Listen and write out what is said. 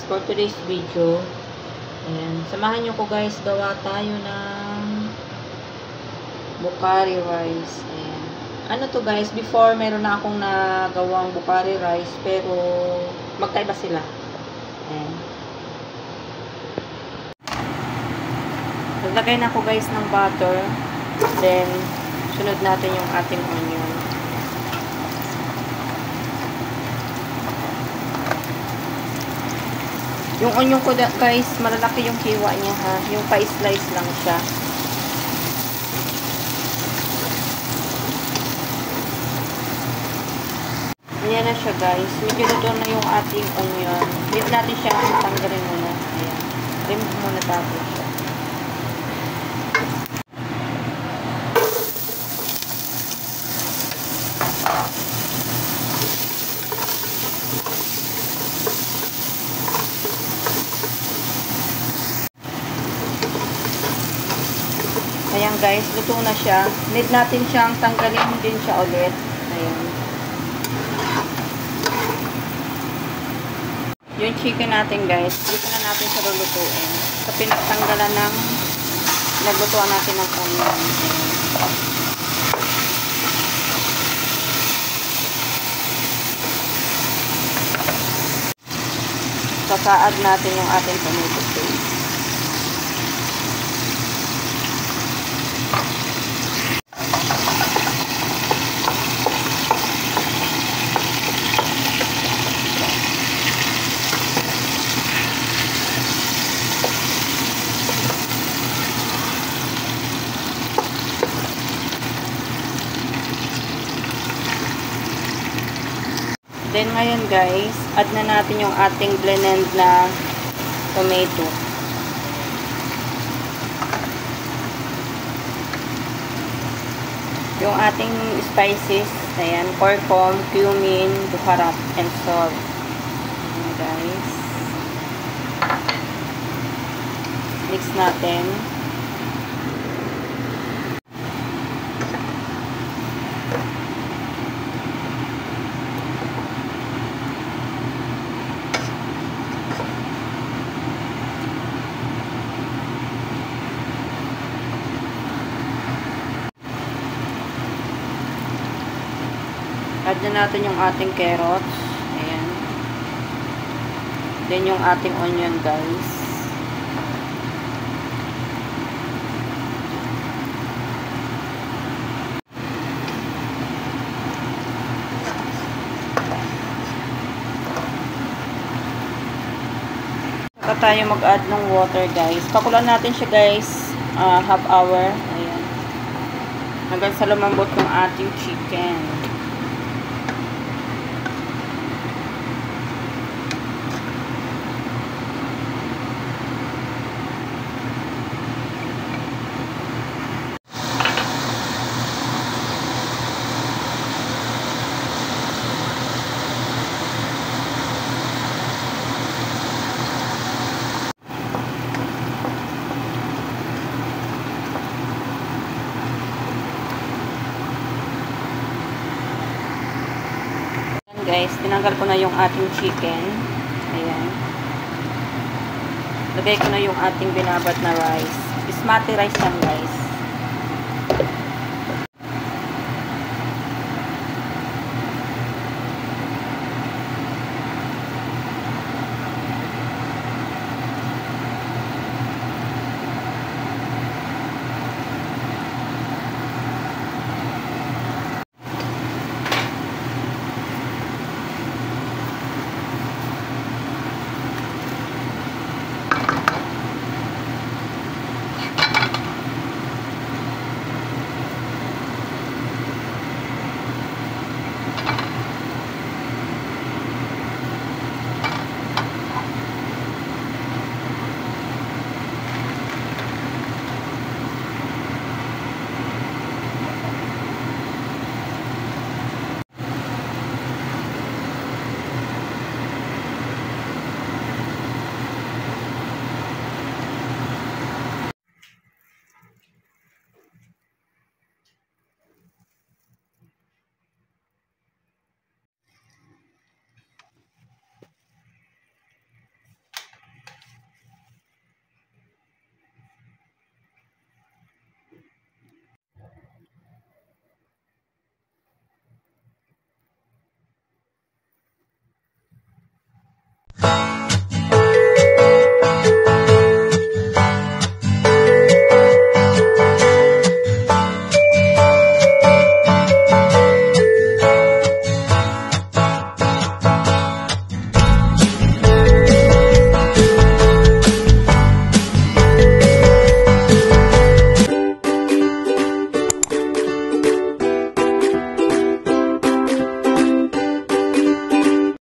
for today's video, ayan, samahan nyo ko guys, gawa tayo ng Bukhari rice. Ayan. Ano to guys, before meron na akong nagawang Bukhari rice, pero magkaiba sila. Ayan. Naglagay na ako guys ng butter, then sunod natin yung ating onion. Yung onion ko guys, malalaki yung hiwa niya ha. Yung pa-slice lang siya. Ayan na siya guys. Medyo luto na yung ating onion. Leave natin siya. Tanggalin muna. Ayan. Remove muna natin siya. Ayan guys, luto na siya. Need natin siyang tanggalin din siya ulit. Ayan. Yung chicken natin guys, dito na natin siya lulutuin. Sa pinagtanggalan ng naglutuan natin ng onion. Sasaad natin yung ating tomato paste. Then ngayon guys, add na natin yung ating blended na tomato. Yung ating spices, ayan, curcum, cumin, buharat, and salt. Ayan guys. Mix natin. Add na natin yung ating carrots. Ayan. Then yung ating onion guys. Saka tayo mag-add ng water guys. Pakulan natin siya guys. Half hour. Ayan. Hanggang sa lumambot yung ating chicken. Guys, tinanggal ko na yung ating chicken. Ayan. Lagay ko na yung ating binabad na rice. Basmati rice yan guys.